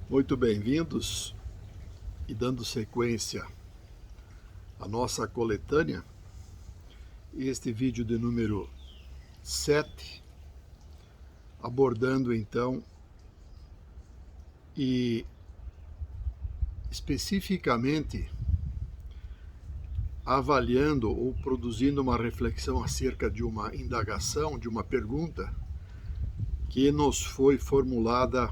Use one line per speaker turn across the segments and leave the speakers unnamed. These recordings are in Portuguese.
Muito bem-vindos e dando sequência à nossa coletânea, este vídeo de número 7, abordando então e especificamente avaliando ou produzindo uma reflexão acerca de uma indagação, de uma pergunta que nos foi formulada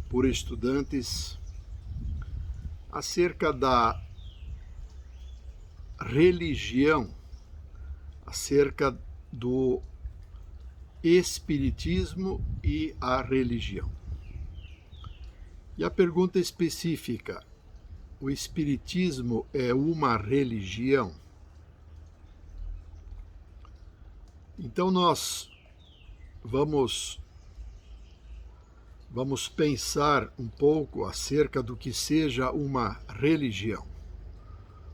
por estudantes acerca da religião, acerca do espiritismo e a religião. E a pergunta específica: o espiritismo é uma religião? Então nós vamos pensar um pouco acerca do que seja uma religião.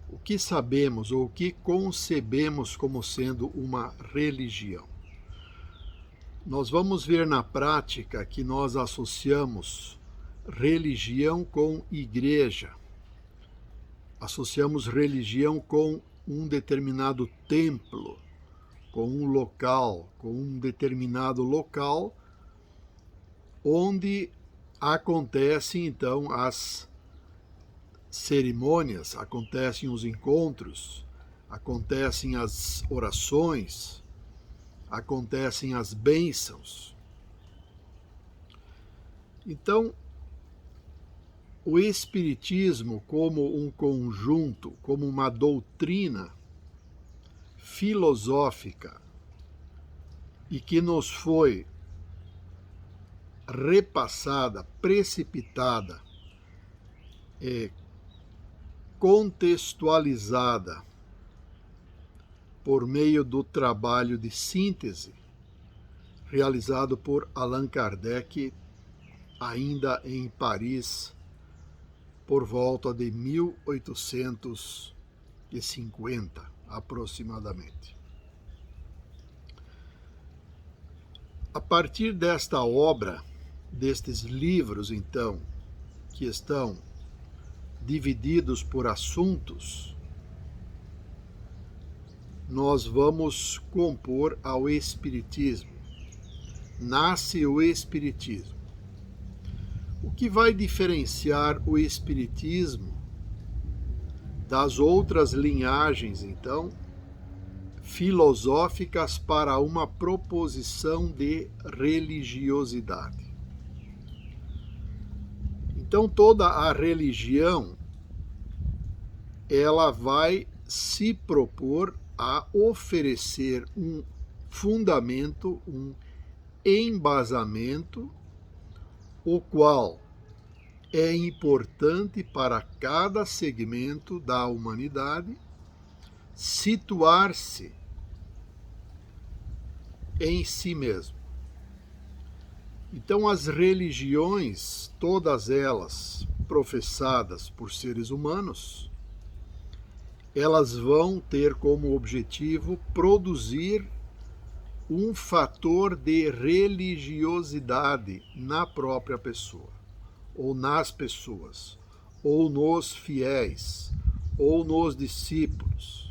O que sabemos ou o que concebemos como sendo uma religião? Nós vamos ver na prática que nós associamos religião com igreja. Associamos religião com um determinado templo, com um local, com um determinado local onde acontecem então as cerimônias, acontecem os encontros, acontecem as orações, acontecem as bênçãos. Então, o Espiritismo, como um conjunto, como uma doutrina filosófica e que nos foi repassada, precipitada, contextualizada por meio do trabalho de síntese realizado por Allan Kardec, ainda em Paris, por volta de 1850, aproximadamente. A partir desta obra, destes livros, então, que estão divididos por assuntos, nós vamos compor ao Espiritismo. Nasce o Espiritismo. O que vai diferenciar o Espiritismo das outras linhagens, então, filosóficas para uma proposição de religiosidade? Então, toda a religião, ela vai se propor a oferecer um fundamento, um embasamento, o qual é importante para cada segmento da humanidade situar-se em si mesmo. Então, as religiões, todas elas professadas por seres humanos, elas vão ter como objetivo produzir um fator de religiosidade na própria pessoa, ou nas pessoas, ou nos fiéis, ou nos discípulos.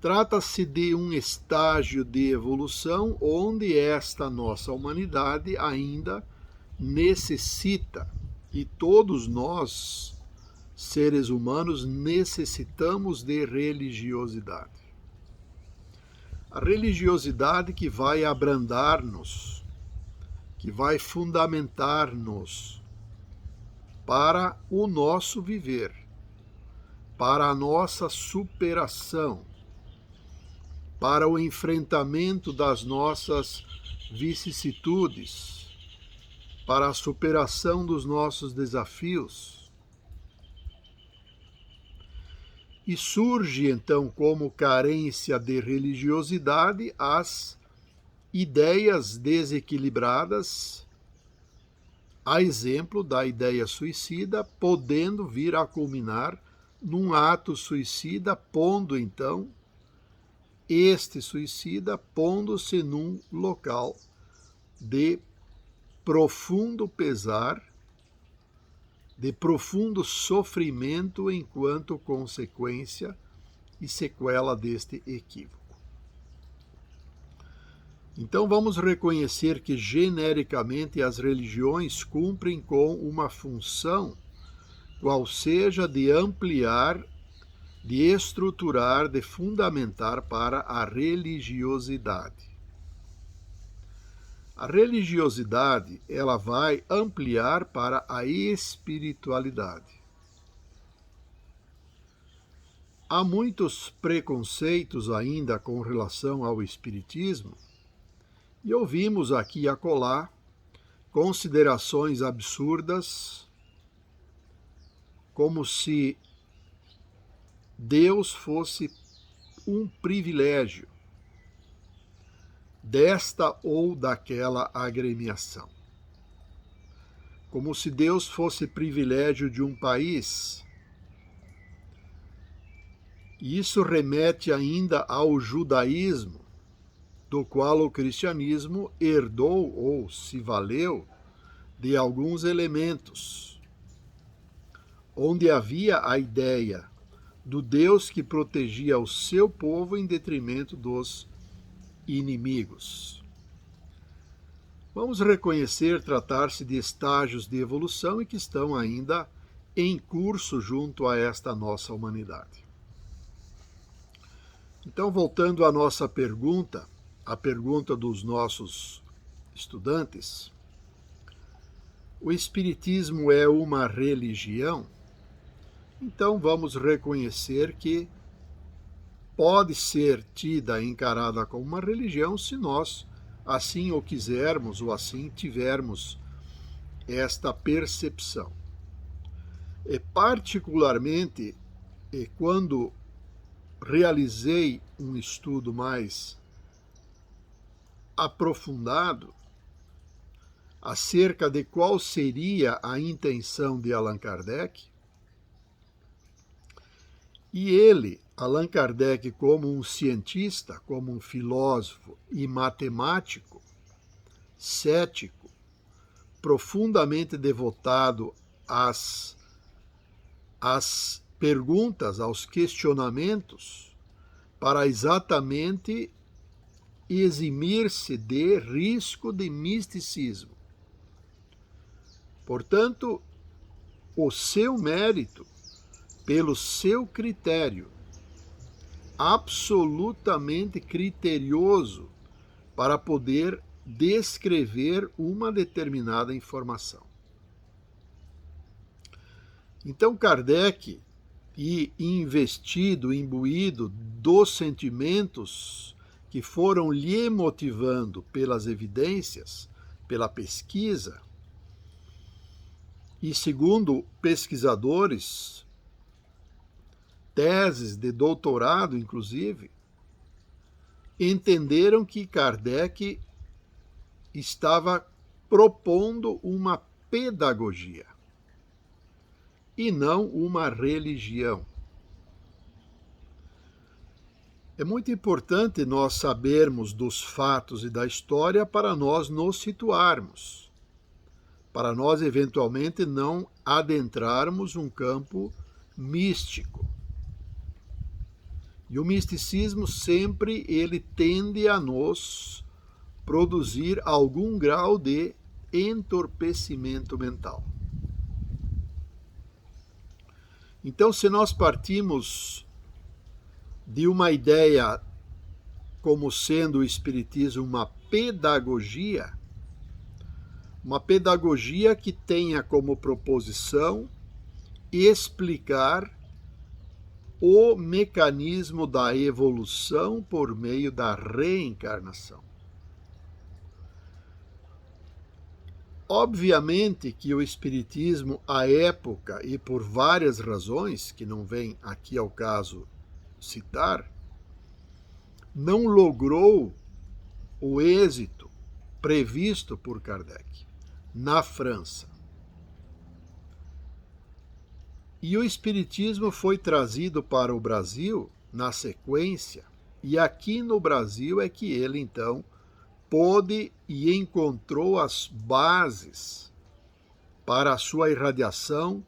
Trata-se de um estágio de evolução onde esta nossa humanidade ainda necessita, e todos nós, seres humanos, necessitamos de religiosidade. A religiosidade que vai abrandar-nos, que vai fundamentar-nos para o nosso viver, para a nossa superação, para o enfrentamento das nossas vicissitudes, para a superação dos nossos desafios. E surge então como carência de religiosidade as ideias desequilibradas, a exemplo da ideia suicida, podendo vir a culminar num ato suicida, pondo então este suicida pondo-se num local de profundo pesar, de profundo sofrimento enquanto consequência e sequela deste equívoco. Então vamos reconhecer que genericamente as religiões cumprem com uma função, qual seja de ampliar, de estruturar, de fundamentar para a religiosidade. A religiosidade, ela vai ampliar para a espiritualidade. Há muitos preconceitos ainda com relação ao espiritismo, e ouvimos aqui e acolá considerações absurdas, como se Deus fosse um privilégio desta ou daquela agremiação. Como se Deus fosse privilégio de um país. E isso remete ainda ao judaísmo, do qual o cristianismo herdou ou se valeu de alguns elementos, onde havia a ideia do Deus que protegia o seu povo em detrimento dos inimigos. Vamos reconhecer tratar-se de estágios de evolução e que estão ainda em curso junto a esta nossa humanidade. Então, voltando à nossa pergunta, a pergunta dos nossos estudantes, o Espiritismo é uma religião? Então vamos reconhecer que pode ser tida, encarada como uma religião se nós assim o quisermos ou assim tivermos esta percepção. E particularmente, quando realizei um estudo mais aprofundado acerca de qual seria a intenção de Allan Kardec, e ele, Allan Kardec, como um cientista, como um filósofo e matemático, cético, profundamente devotado às perguntas, aos questionamentos, para exatamente eximir-se de risco de misticismo. Portanto, o seu mérito, pelo seu critério, absolutamente criterioso para poder descrever uma determinada informação. Então, Kardec, e investido, imbuído dos sentimentos que foram lhe motivando pelas evidências, pela pesquisa, e segundo pesquisadores, teses de doutorado inclusive, entenderam que Kardec estava propondo uma pedagogia e não uma religião. É muito importante nós sabermos dos fatos e da história para nós nos situarmos, para nós eventualmente não adentrarmos um campo místico. E o misticismo sempre ele tende a nos produzir algum grau de entorpecimento mental. Então, se nós partimos de uma ideia como sendo o Espiritismo uma pedagogia que tenha como proposição explicar o mecanismo da evolução por meio da reencarnação. Obviamente que o Espiritismo, à época, e por várias razões, que não vem aqui ao caso citar, não logrou o êxito previsto por Kardec na França. E o Espiritismo foi trazido para o Brasil na sequência, e aqui no Brasil é que ele, então, pôde e encontrou as bases para a sua irradiação,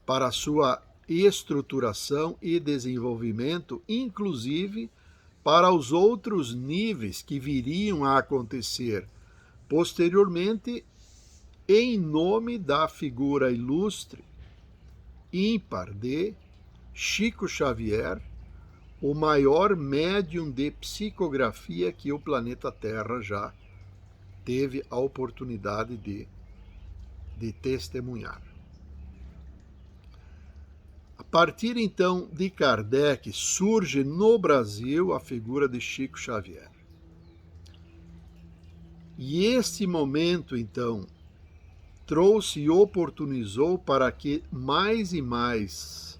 para a sua estruturação e desenvolvimento, inclusive para os outros níveis que viriam a acontecer posteriormente, em nome da figura ilustre, ímpar de Chico Xavier, o maior médium de psicografia que o planeta Terra já teve a oportunidade de testemunhar. A partir então de Kardec, surge no Brasil a figura de Chico Xavier. E este momento, então, trouxe e oportunizou para que mais e mais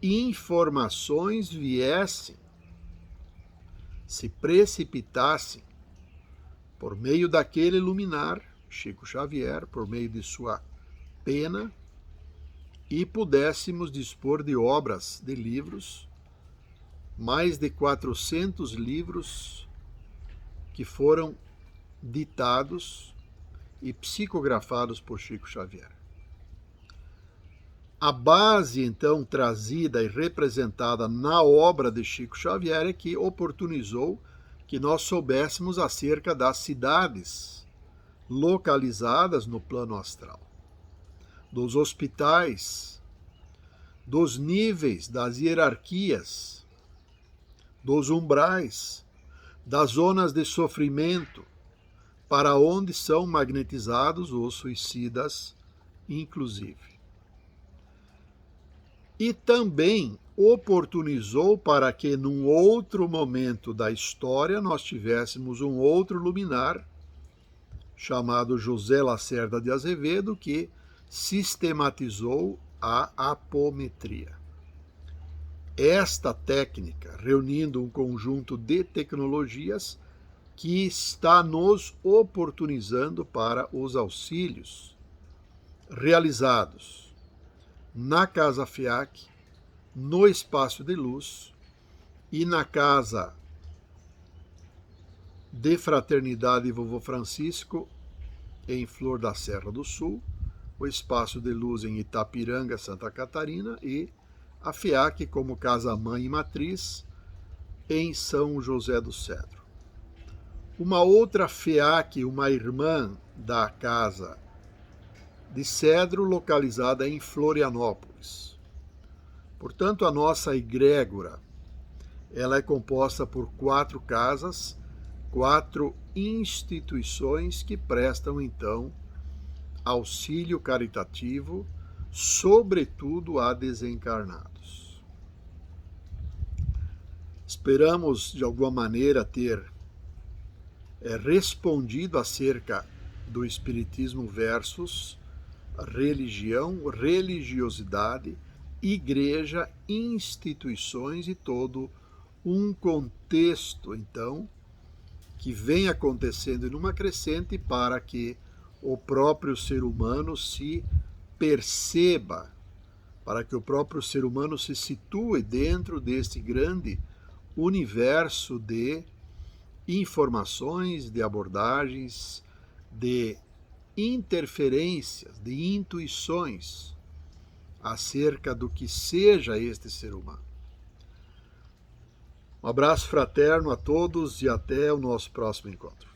informações viessem, se precipitassem, por meio daquele luminar, Chico Xavier, por meio de sua pena, e pudéssemos dispor de obras, de livros, mais de 400 livros que foram ditados e psicografados por Chico Xavier. A base, então, trazida e representada na obra de Chico Xavier é que oportunizou que nós soubéssemos acerca das cidades localizadas no plano astral, dos hospitais, dos níveis, das hierarquias, dos umbrais, das zonas de sofrimento, para onde são magnetizados os suicidas, inclusive. E também oportunizou para que, num outro momento da história, nós tivéssemos um outro luminar, chamado José Lacerda de Azevedo, que sistematizou a apometria. Esta técnica, reunindo um conjunto de tecnologias que está nos oportunizando para os auxílios realizados na Casa FIAC, no Espaço de Luz e na Casa de Fraternidade Vovô Francisco, em Flor da Serra do Sul, o Espaço de Luz em Itapiranga, Santa Catarina, e a FIAC como casa-mãe e matriz em São José do Cedro. Uma outra FIAC, uma irmã da Casa de Cedro, localizada em Florianópolis. Portanto, a nossa egrégora, ela é composta por 4 casas, 4 instituições que prestam, então, auxílio caritativo, sobretudo a desencarnados. Esperamos, de alguma maneira, ter respondido acerca do Espiritismo versus religião, religiosidade, igreja, instituições e todo um contexto, então, que vem acontecendo numa crescente para que o próprio ser humano se perceba, para que o próprio ser humano se situe dentro deste grande universo de informações, de abordagens, de interferências, de intuições acerca do que seja este ser humano. Um abraço fraterno a todos e até o nosso próximo encontro.